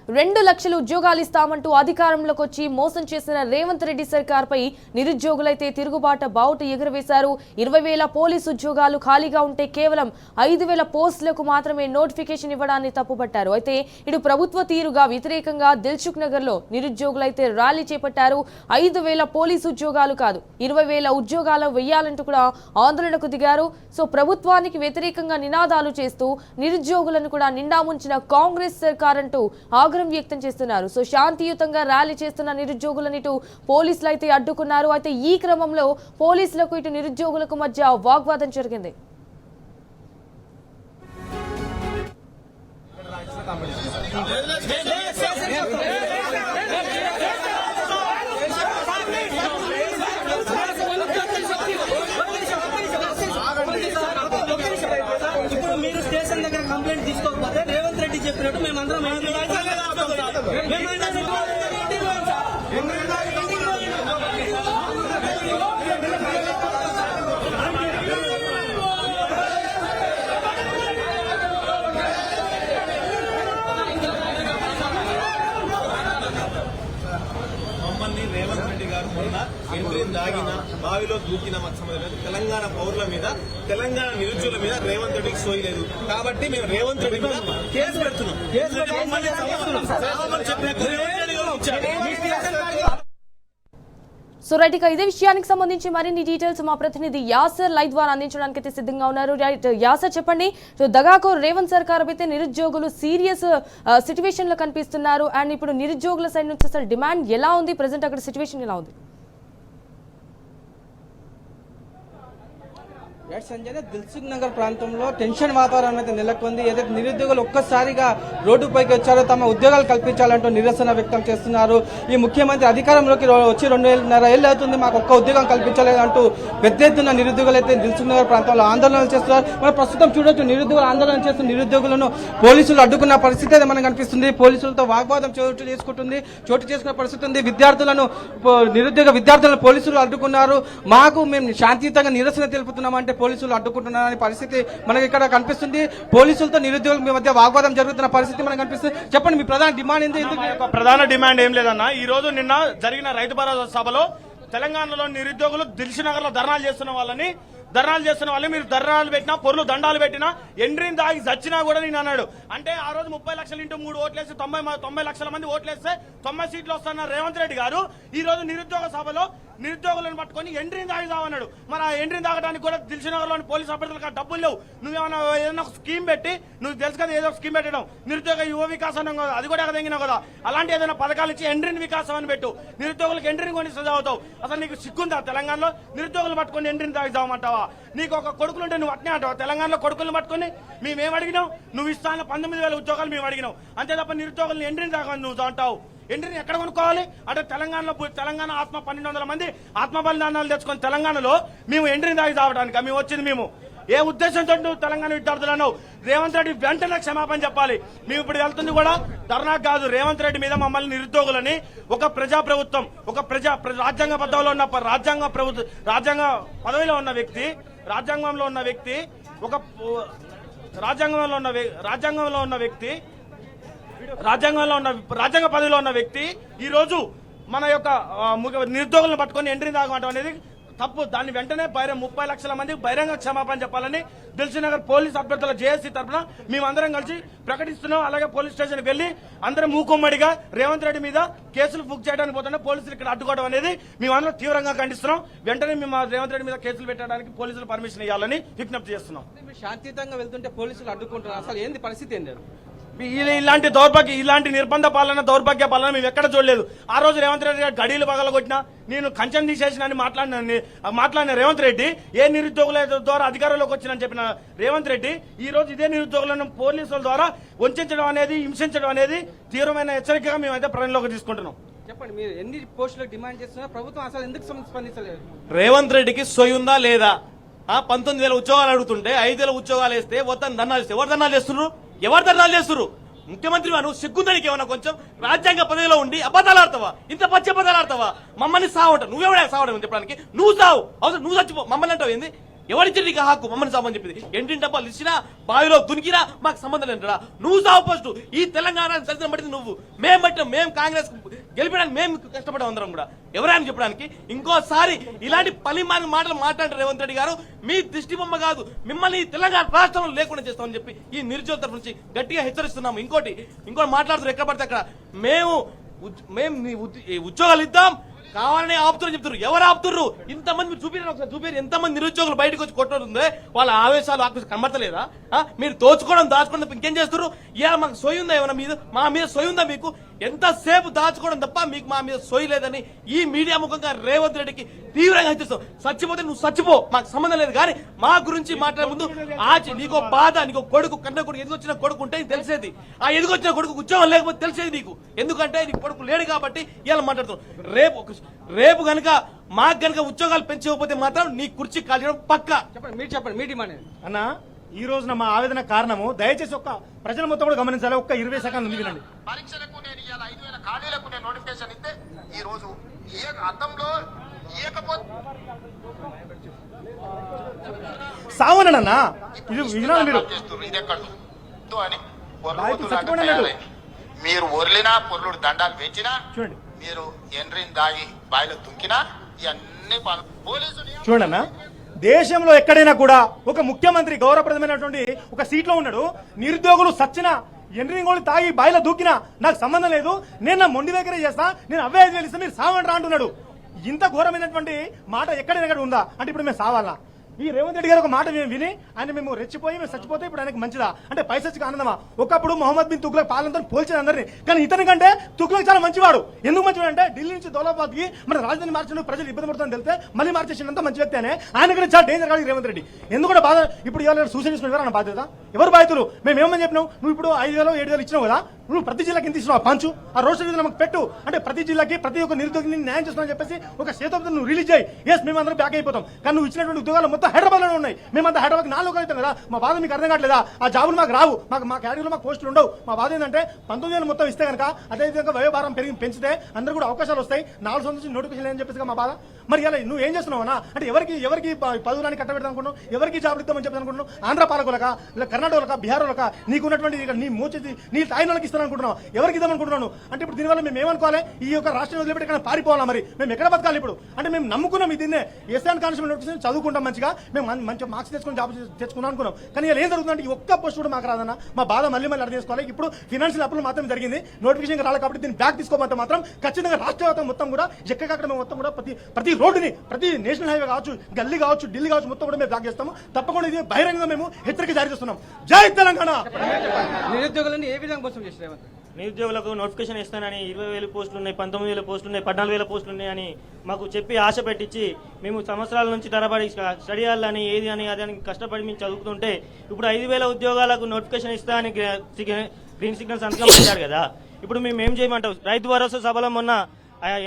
2 లక్షల ఉద్యోగాలు ఇస్తామంటూ అధికారంలోకి వచ్చి మోసం చేసిన రేవంత్ రెడ్డి సర్కార్పై నిరుద్యోగులైతే తిరుగుబాట బావుట ఎగురవేశారు. 20,000 పోలీసు ఉద్యోగాలు ఖాళీగా ఉంటే కేవలం 5,000 పోస్టులకు మాత్రమే నోటిఫికేషన్ ఇవ్వడాన్ని తప్పుపట్టారు. అయితే ఇటు ప్రభుత్వ తీరుగా వ్యతిరేకంగా దిల్సుఖ్ నగర్ లో నిరుద్యోగులైతే ర్యాలీ చేపట్టారు. 5,000 పోలీసు ఉద్యోగాలు కాదు 20,000 ఉద్యోగాలు వేయాలంటూ కూడా ఆందోళనకు దిగారు. సో ప్రభుత్వానికి వ్యతిరేకంగా నినాదాలు చేస్తూ నిరుద్యోగులను కూడా నిండా ముంచిన కాంగ్రెస్ సర్కార్ అంటూ ఆగ్రహం వ్యక్తం చేస్తున్నారు. సో శాంతియుతంగా ర్యాలీ చేస్తున్న నిరుద్యోగులను ఇటు పోలీసులు అయితే అడ్డుకున్నారు. అయితే ఈ క్రమంలో పోలీసులకు ఇటు నిరుద్యోగులకు మధ్య వాగ్వాదం జరిగింది. ఇప్పుడు మీరు స్టేషన్ దగ్గర కంప్లైంట్ తీసుకోకపోతే రేవంత్ రెడ్డి చెప్పినట్టు మేమందరం మమ్మల్ని రేవంత్ రెడ్డి గారు మొన్న ఎంట్రీని దాగిన బావిలో దూకిన తెలంగాణ పౌరుల మీద తెలంగాణ నిరుద్యోగుల మీద రేవంత్ రెడ్డికి సోయలేదు కాబట్టి మేము రేవంత్ రెడ్డి మీద కేసు పెడుతున్నాం. సో రైట్, ఇక ఇదే విషయానికి సంబంధించి మరిన్ని డీటెయిల్స్ మా ప్రతినిధి యాసర్ లైవ్ ద్వారా అందించడానికి అయితే సిద్ధంగా ఉన్నారు. రైట్ యాసర్, చెప్పండి. సో దగాకో రేవంత్ సర్కార్ అయితే నిరుద్యోగులు సీరియస్ సిచ్యువేషన్ లో కనిపిస్తున్నారు. అండ్ ఇప్పుడు నిరుద్యోగుల సైడ్ నుంచి అసలు డిమాండ్ ఎలా ఉంది, ప్రెసెంట్ అక్కడ సిచ్యువేషన్ ఎలా ఉంది? సంజయ్, దిల్సుఖ్ నగర్ ప్రాంతంలో టెన్షన్ వాతావరణం అయితే నెలకొంది. ఏదైతే నిరుద్యోగులు ఒక్కసారిగా రోడ్డుపైకి వచ్చారో తమ ఉద్యోగాలు కల్పించాలంటూ నిరసన వ్యక్తం చేస్తున్నారు. ఈ ముఖ్యమంత్రి అధికారంలోకి వచ్చి 2.5 ఏళ్ళు అవుతుంది, మాకు ఒక్క ఉద్యోగం కల్పించలేదంటూ పెద్ద ఎత్తున నిరుద్యోగులు అయితే దిల్సుఖ్ నగర్ ప్రాంతంలో ఆందోళనలు చేస్తున్నారు. మనం ప్రస్తుతం చూడొచ్చు, నిరుద్యోగులు ఆందోళన చేస్తున్న నిరుద్యోగులను పోలీసులు అడ్డుకున్న పరిస్థితి అయితే మనకు కనిపిస్తుంది. పోలీసులతో వాగ్వాదం చోటు చేసుకున్న పరిస్థితి ఉంది. నిరుద్యోగ విద్యార్థులను పోలీసులు అడ్డుకున్నారు. మేము శాంతియుతంగా నిరసన తెలుపుతున్నామంటే పోలీసులు అడ్డుకుంటున్నారనే పరిస్థితి మనకి ఇక్కడ కనిపిస్తుంది. పోలీసులతో నిరుద్యోగుల మధ్య వాగ్వాదం జరుగుతున్న పరిస్థితి మనకు కనిపిస్తుంది. చెప్పండి, మీ ప్రధాన డిమాండ్ ఏంటి? ప్రధాన డిమాండ్ ఏం లేదన్నా, ఈ రోజు నిన్న జరిగిన రైతు భరోసా సభలో తెలంగాణలో నిరుద్యోగులు దిల్సుఖ్ నగర్ లో ధర్నాలు చేస్తున్న వాళ్ళని మీరు ధర్నాలు పెట్టినా పొర్లు దండాలు పెట్టినా ఎండ్రీని దాగి చచ్చినా కూడా నేను అన్నాడు. అంటే ఆ రోజు 30 లక్షలు ఇంటూ 3 ఓట్లేసి 90 లక్షల మంది ఓట్లేస్తే 90 సీట్లు వస్తున్న రేవంత్ రెడ్డి గారు ఈ రోజు నిరుద్యోగ సభలో నిరుద్యోగులను పట్టుకొని ఎండ్రీని దాగుదామన్నాడు. మరి ఆ ఎండ్రీని తాగడానికి కూడా దిల్సుఖ్ నగర్ లోని పోలీసు అభ్యర్థులకు డబ్బులు లేవు. నువ్వేమన్నా ఏదైనా ఒక స్కీమ్ పెట్టి, నువ్వు తెలుసు కదా ఏదో స్కీమ్ పెట్టడం, నిరుద్యోగ యువ వికాసం కదా, అది కూడా ఎగదగినావు కదా, అలాంటి ఏదైనా పథకాలు ఇచ్చి ఎండ్రీని వికాసం అని పెట్టు. నిరుద్యోగులకు ఎండ్రీని కొని చదువుతావు. అసలు నీకు సిగ్గుందా? తెలంగాణలో నిరుద్యోగులు పట్టుకొని ఎండ్రీని తాగుదామంటావా? నీకు ఒక కొడుకులుంటే నువ్వు అట్నే అంటావా? తెలంగాణలో కొడుకులను పట్టుకుని మేమేం అడిగినావు? నువ్వు ఇస్తాన 19,000 ఉద్యోగాలు మేము అడిగినావు. అంతే తప్ప నిరుద్యోగులను ఎండ్రీని తాగని నువ్వు అంటావు. ఎండ్రీని ఎక్కడ కొనుక్కోవాలి అంటే తెలంగాణ ఆత్మ 1200 మంది ఆత్మ బలిదానాలు తెచ్చుకొని తెలంగాణలో మేము ఎండ్రీని తాగి తాగడానికి మేము వచ్చింది. మేము ఏ ఉద్దేశంతో నువ్వు తెలంగాణ విద్యార్థులను రేవంత్ రెడ్డి వెంటనే క్షమాపణ చెప్పాలి. మేము ఇప్పుడు వెళ్తుంది కూడా ధర్నా కాదు, రేవంత్ రెడ్డి మీద మమ్మల్ని నిరుద్యోగులని ఒక ప్రజాప్రభుత్వం, ఒక రాజ్యాంగ పదవిలో ఉన్న రాజ్యాంగ పదవిలో ఉన్న వ్యక్తి, రాజ్యాంగంలో ఉన్న వ్యక్తి రాజ్యాంగ పదవిలో ఉన్న వ్యక్తి ఈ రోజు మన యొక్క నిరుద్యోగులను పట్టుకొని ఎంట్రీ తాగడం అనేది తప్పు. దాన్ని వెంటనే 30 లక్షల మందికి బహిరంగ క్షమాపణ చెప్పాలని దిల్సుఖ్ నగర్ పోలీస్ అభ్యర్థుల జేఏసీ తరఫున మేమందరం కలిసి ప్రకటిస్తున్నాం. అలాగే పోలీస్ స్టేషన్కి వెళ్లి అందరం మూకుమ్మడిగా రేవంత్ రెడ్డి మీద కేసులు బుక్ చేయడానికి పోతున్నా పోలీసులు ఇక్కడ అడ్డుకోవడం అనేది మేమందరం తీవ్రంగా ఖండిస్తున్నాం. వెంటనే మేము రేవంత్ రెడ్డి మీద కేసులు పెట్టడానికి పోలీసులు పర్మిషన్ ఇవ్వాలని విజ్ఞప్తి చేస్తున్నాం. శాంతియుతంగా వెళ్తుంటే పోలీసులు అడ్డుకుంటున్నారు, అసలు ఏంది పరిస్థితి ఏంది? ఇలాంటి నిర్బంధ పాలన, దౌర్భాగ్య పాలన మేము ఎక్కడ చూడలేదు. ఆ రోజు రేవంత్ రెడ్డి గారు గడీలు పగలగొట్టినా, నేను కంచెం తీసేసిన మాట్లాడిన రేవంత్ రెడ్డి ఏ నిరుద్యోగుల ద్వారా అధికారంలోకి వచ్చినని చెప్పిన రేవంత్ రెడ్డి ఈ రోజు ఇదే నిరుద్యోగులను పోలీసుల ద్వారా వంచడం అనేది, హింసించడం అనేది తీవ్రమైన హెచ్చరికగా మేమైతే పరిగణలోకి తీసుకుంటున్నాం. చెప్పండి, మీరు ఎన్ని పోస్టులకు డిమాండ్ చేస్తున్నారు? ప్రభుత్వం అసలు ఎందుకు స్పందించలేదు? రేవంత్ రెడ్డికి సొయ్యుందా లేదా? 19,000 ఉద్యోగాలు అడుగుతుంటే 5,000 ఉద్యోగాలు వేస్తే వద్దని ధర్నాలు చేస్తే ఎవరు ధర్నాలు చేస్తున్నారు? ముఖ్యమంత్రి నువ్వు సిగ్గుందానికి ఏమన్నా కొంచెం? రాజ్యాంగ పదవిలో ఉండి అబద్ధాలు ఆడతావా? ఇంత పచ్చి అబద్ధాలు ఆడతావా? మమ్మల్ని సావట నువ్వెవడా సావడం చెప్పడానికి? నువ్వు సావు, అవసరం నువ్వు చచ్చిపో, మమ్మల్ని అంటావు ఏంది? ఎవరిచ్చారు నీకు హక్కు మమ్మల్ని సామని చెప్పింది? ఎంటిన డబ్బాలు ఇచ్చినా బావిలో దునికినా మాకు సంబంధం లేదురా. నువ్వు సావు ఫస్ట్. ఈ తెలంగాణ చరిత్ర పట్టింది నువ్వు. మేము పట్టిన మేము కాంగ్రెస్ గెలిపడానికి మేము కష్టపడే అందరం కూడా ఎవరైనా చెప్పడానికి. ఇంకోసారి ఇలాంటి పలిమాని మాటలు మాట్లాడారు రేవంత్ రెడ్డి గారు. మీ దిష్టి బొమ్మ కాదు, మిమ్మల్ని తెలంగాణ రాష్ట్రంలో లేకుండా చేస్తామని చెప్పి ఈ నిరుద్యోగ తరఫు నుంచి గట్టిగా హెచ్చరిస్తున్నాము. ఇంకోటి మాట్లాడుతున్నారు ఎక్కడ పడితే అక్కడ. మేము ఉద్యోగాలు ఇద్దాం కావాలని ఆపుతారని చెప్తారు. ఎవరు ఆపుతున్నారు? ఇంతమంది మీరు చూపిరు, ఒకసారి చూపిరు. ఎంతమంది నిరుద్యోగులు బయటకు వచ్చి కొట్టుకుందే వాళ్ళ ఆవేశాలు ఆకృతి కనబడతలేదా? మీరు దోచుకోవడం దాచుకోవడం ఇంకేం చేస్తారు? ఇవాళ మాకు సొయ్యి ఉందా? ఏమన్నా మీద మా మీద సొయ్యి ఉందా మీకు? ఎంతసేపు దాచుకోవడం తప్ప మీకు మా మీద సొయ్యి లేదని ఈ మీడియా ముఖంగా రేవంత్ రెడ్డికి తీవ్రంగా హెచ్చరిస్తాం. చచ్చిపోతే నువ్వు చచ్చిపో, మాకు సంబంధం లేదు. కానీ మా గురించి మాట్లాడే ముందు నీకో బాధ, నీకో కొడుకు కన్న కొడుకు ఎదుగొచ్చిన కొడుకు ఉంటే తెలిసేది. ఆ ఎదుగొచ్చిన కొడుకు ఉద్యోగం లేకపోతే తెలిసేది నీకు. ఎందుకంటే నీకు కొడుకు లేడు కాబట్టి ఇలా మాట్లాడుతాం. రేపు గనుక మాకు గనుక ఉద్యోగాలు పెంచకపోతే మాత్రం నీ కుర్చీ కాల్చడం పక్కా. చెప్పండి, మీరు చెప్పండి, మీ డిమాండ్ ఏంటి? అన్న ఈ రోజున మా ఆవేదన కారణము దయచేసి ఒక్క ప్రజల మొత్తం కూడా గమనించాలి. ఒక్క 20 సెకండ్లు ఉంది వినండి. పరీక్షలకు నేను ఇవాళ 5,000 ఖాళీలకు నేను నోటిఫికేషన్ ఇస్తే ఈ రోజు అద్దంలో సావనన్నా ఇది వినాలి మీరు. ఇది ఎక్కడ అని మీరు ఒర్లినా పొర్లుడు దండాలు పెంచినా చూడండి, మీరు ఎండ్రిని దాగి బాయిలో దుంకినా ఇవన్నీ పోలీసులు చూడండి అన్న, దేశంలో ఎక్కడైనా కూడా ఒక ముఖ్యమంత్రి గౌరవప్రదమైనటువంటి ఒక సీట్ లో ఉన్నాడు. నిరుద్యోగులు సచ్చిన ఎండ్రింగ్ తాగి బాయిలో దూకినా నాకు సంబంధం లేదు, నేను నా మొండి దగ్గర చేస్తా, నేను అవే 5,000 ఇస్తా, మీరు సావంటారా అంటున్నాడు. ఇంత ఘోరమైనటువంటి మాట ఎక్కడైనా ఉందా? అంటే ఇప్పుడు మేము సావాలా? ఈ రేవంత్ రెడ్డి గారు ఒక మాట మేము విని ఆయన మేము రెచ్చిపోయి మేము చచ్చిపోతే ఇప్పుడు ఆయనకు మంచిదా? అంటే పైసచ్చికి ఆనందమా? ఒకప్పుడు మొహమ్మద్ బిన్ తుగ్లక్ పాలనతో పోల్చేది అందరినీ. కానీ ఇతని కంటే తుగ్లక్ చాలా మంచివాడు. ఎందుకు మంచివాడు అంటే ఢిల్లీ నుంచి దౌలాబాద్ కి మన రాజధాని మార్చిన ప్రజలు ఇబ్బంది పడుతుందని తెలిస్తే మళ్ళీ మార్చేసినంత మంచి వ్యక్తి అనే ఆయన కంటే చాలా డేంజర్ కాదు రేవంత్ రెడ్డి. ఎందుకంటే బాధ ఇప్పుడు ఇవాళ సూచన చేసిన బాధ్యత ఎవరు బాధితులు? మేము ఏమని చెప్పినాం? నువ్వు ఇప్పుడు 5,000 7,000 ఇచ్చినావు కదా, నువ్వు ప్రతి జిల్లాకి ఎంత ఇస్తున్నావు పంచు ఆ రోస్టర్ మీద మనకు పెట్టు. అంటే ప్రతి జిల్లాకి ప్రతి ఒక్క నిరుద్యోగిని న్యాయం చేస్తున్నావు చెప్పేసి ఒక చేతోపతి నువ్వు రిలీజ్ చేయి. ఎస్ మేము అందరం బ్యాక్ అయిపోతాం. కానీ నువ్వు ఇచ్చినటువంటి ఉద్యోగాలు మొత్తం హైదరాబాద్ లోనే ఉన్నాయి. మేమంతా హైదరాబాద్ 4 లోకల్ అవుతాం కదా. మా బాధ మీకు అర్థం కావట్లేదా? ఆ జాబులు మాకు రావు, మా కేటగిరీలో మాకు పోస్టులు ఉండవు. మా బాధ ఏంటంటే 19,000 మొత్తం ఇస్తే కనుక అదేవిధంగా వయోభారం పెంచితే అందరూ కూడా అవకాశాలు వస్తాయి. 4 సంవత్సరం నోటిఫికేషన్ అని చెప్పేసి మా బాధ. మరి ఇలా నువ్వు ఏం చేస్తున్నావన్నా? అంటే ఎవరికి పదవులని కట్టబెడతాం అనుకున్నావు? ఎవరికి జాబ్ ఇద్దామని చెప్పి అనుకుంటున్నావు? ఆంధ్ర పాలకులక, ఇలా కర్ణాటకలక, బీహార్లక, నీకున్నటువంటి నీ మోచేది నీ తాయి వాళ్ళకి ఇస్తాను అనుకుంటున్నావు? ఎవరికి ఇద్దాం అనుకుంటున్నాను? అంటే ఇప్పుడు దీనివల్ల మేము ఏమనుకోవాలి? ఈ యొక్క రాష్ట్రం వదిలిపెట్టి ఎక్కడ పారిపోవాలా? మరి మేము ఎక్కడ బతకాలి ఇప్పుడు? అంటే మేము నమ్ముకున్నాం దీన్నే ఎస్ఆన్ కానిస్టేబుల్ నోటిఫికేషన్ చదువుకుంటాం, మంచిగా మేము మంచి మార్క్స్ తెచ్చుకుని జాబ్ తెచ్చుకున్నాం అనుకున్నాం. కానీ ఇలా ఏం జరుగుతుందంటే ఈ ఒక్క పోస్ట్ కూడా మాకు రాదన్న. మా బాధ మళ్ళీ అర్థం చేసుకోవాలి. ఇప్పుడు ఫినాన్షియల్ అప్రూవల్ మాత్రం జరిగింది, నోటిఫికేషన్ రాలేదు కాబట్టి దీన్ని బ్యాక్ తీసుకోమంటే మాత్రం ఖచ్చితంగా రాష్ట్ర వ్యాప్తంగా మొత్తం కూడా ఎక్కడికక్కడ మేము మొత్తం కూడా ప్రతి రోడ్డుని, ప్రతి నేషనల్ హైవే కావచ్చు, గల్లీ కావచ్చు, ఢిల్లీ కావచ్చు, మొత్తం కూడా మేము బ్లాక్ చేస్తాము. తప్పకుండా ఇది బహిరంగంగా మేము హెచ్చరిక జారీ చేస్తున్నాం. జై తెలంగాణ. నిరుద్యోగులను ఏ విధంగా మోసం చేశారు రేవంత్? నిరుద్యోగులకు నోటిఫికేషన్ ఇస్తానని 20,000 పోస్టులు ఉన్నాయి, 19,000 పోస్టులు ఉన్నాయి, 14,000 పోస్టులు ఉన్నాయని మాకు చెప్పి ఆశ పెట్టించి మేము సంవత్సరాల నుంచి తరబడి స్టడీ చేయాలని ఏది అని అది అని కష్టపడి మేము చదువుతుంటే ఇప్పుడు 5,000 ఉద్యోగాలకు నోటిఫికేషన్ ఇస్తా అని గ్రీన్ సిగ్నల్ సంతకం పెట్టారు కదా. ఇప్పుడు మేము ఏం చేయమంటాం? రైతు భరోసా సభలో మొన్న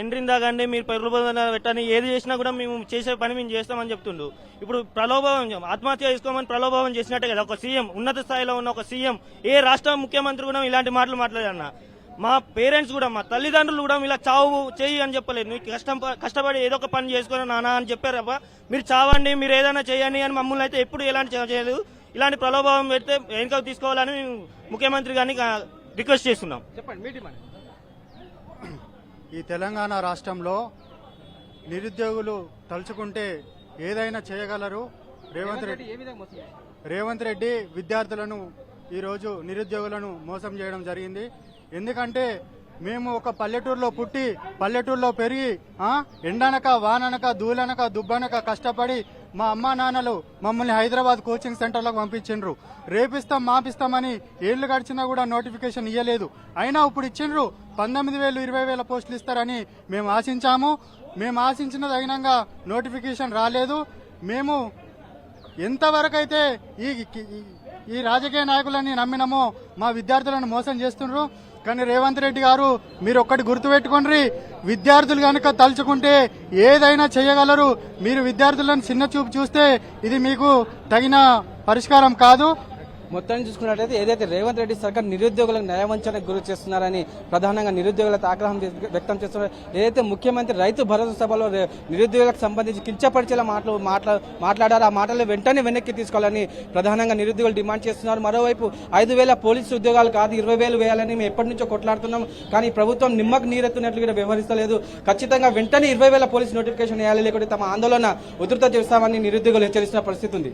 ఎండ్రిందా కానీ మీరు ప్రలోభం పెట్టని ఏది చేసినా కూడా మేము చేసే పని మేము చేస్తామని చెప్తుండు. ఇప్పుడు ప్రలోభం ఆత్మహత్య చేసుకోమని ప్రలోభం చేసినట్టే కదా ఒక సీఎం, ఉన్నత స్థాయిలో ఉన్న ఒక సీఎం. ఏ రాష్ట్ర ముఖ్యమంత్రి కూడా ఇలాంటి మాటలు మాట్లాడారన్న. మా పేరెంట్స్ కూడా, మా తల్లిదండ్రులు కూడా ఇలా చావు చేయి అని చెప్పలేదు. నీకు కష్టపడి ఏదో ఒక పని చేసుకుని నానా అని చెప్పారబ్బా. మీరు చావండి, మీరు ఏదైనా చేయండి అని మమ్మల్ని అయితే ఎప్పుడు ఎలాంటి చేయలేదు. ఇలాంటి ప్రలోభం పెడితే వెనుక తీసుకోవాలని ముఖ్యమంత్రి గారిని రిక్వెస్ట్ చేస్తున్నాం. చెప్పండి, మీ డిమాండ్. ఈ తెలంగాణ రాష్ట్రంలో నిరుద్యోగులు తలుచుకుంటే ఏదైనా చేయగలరు. రేవంత్ రెడ్డి విద్యార్థులను ఈరోజు నిరుద్యోగులను మోసం చేయడం జరిగింది. ఎందుకంటే మేము ఒక పల్లెటూరులో పుట్టి పల్లెటూరులో పెరిగి ఎండనక వాననక దూలనక దుబ్బనక కష్టపడి మా అమ్మా నాన్నలు మమ్మల్ని హైదరాబాద్ కోచింగ్ సెంటర్లకు పంపించిండ్రు. రేపిస్తాం మాపిస్తామని ఏళ్లు గడిచినా కూడా నోటిఫికేషన్ ఇవ్వలేదు. అయినా ఇప్పుడు ఇచ్చిండ్రు 19,000 20,000 పోస్టులు ఇస్తారని మేము ఆశించాము. మేము ఆశించిన తగినంగా నోటిఫికేషన్ రాలేదు. మేము ఎంతవరకైతే ఈ రాజకీయ నాయకులని నమ్మినామో మా విద్యార్థులను మోసం చేస్తుండ్రు. కానీ రేవంత్ రెడ్డి గారు మీరు ఒక్కటి గుర్తుపెట్టుకోండి, విద్యార్థులు కనుక తలుచుకుంటే ఏదైనా చేయగలరు. మీరు విద్యార్థులను చిన్న చూపు చూస్తే ఇది మీకు తగిన పరిష్కారం కాదు. మొత్తాన్ని చూసుకున్నట్లయితే ఏదైతే రేవంత్ రెడ్డి సర్కార్ నిరుద్యోగులకు న్యాయవంచనకు గురి చేస్తున్నారని ప్రధానంగా నిరుద్యోగులతో ఆగ్రహం వ్యక్తం చేస్తున్నారు. ఏదైతే ముఖ్యమంత్రి రైతు భరోసా సభలో నిరుద్యోగులకు సంబంధించి కించపరిచేలా మాట్లాడారు. ఆ మాటలు వెంటనే వెనక్కి తీసుకోవాలని ప్రధానంగా నిరుద్యోగులు డిమాండ్ చేస్తున్నారు. మరోవైపు 5,000 పోలీసు ఉద్యోగాలు కాదు 20,000 వేయాలని మేము ఎప్పటి నుంచో కొట్లాడుతున్నాం. కానీ ప్రభుత్వం నిమ్మకు నీరెత్తున్నట్లు వ్యవహరిస్తలేదు. ఖచ్చితంగా వెంటనే 20,000 పోలీసు నోటిఫికేషన్ వేయాలి, లేకుంటే తమ ఆందోళన ఉధృతం చేస్తామని నిరుద్యోగులు హెచ్చరిస్తున్న పరిస్థితి ఉంది.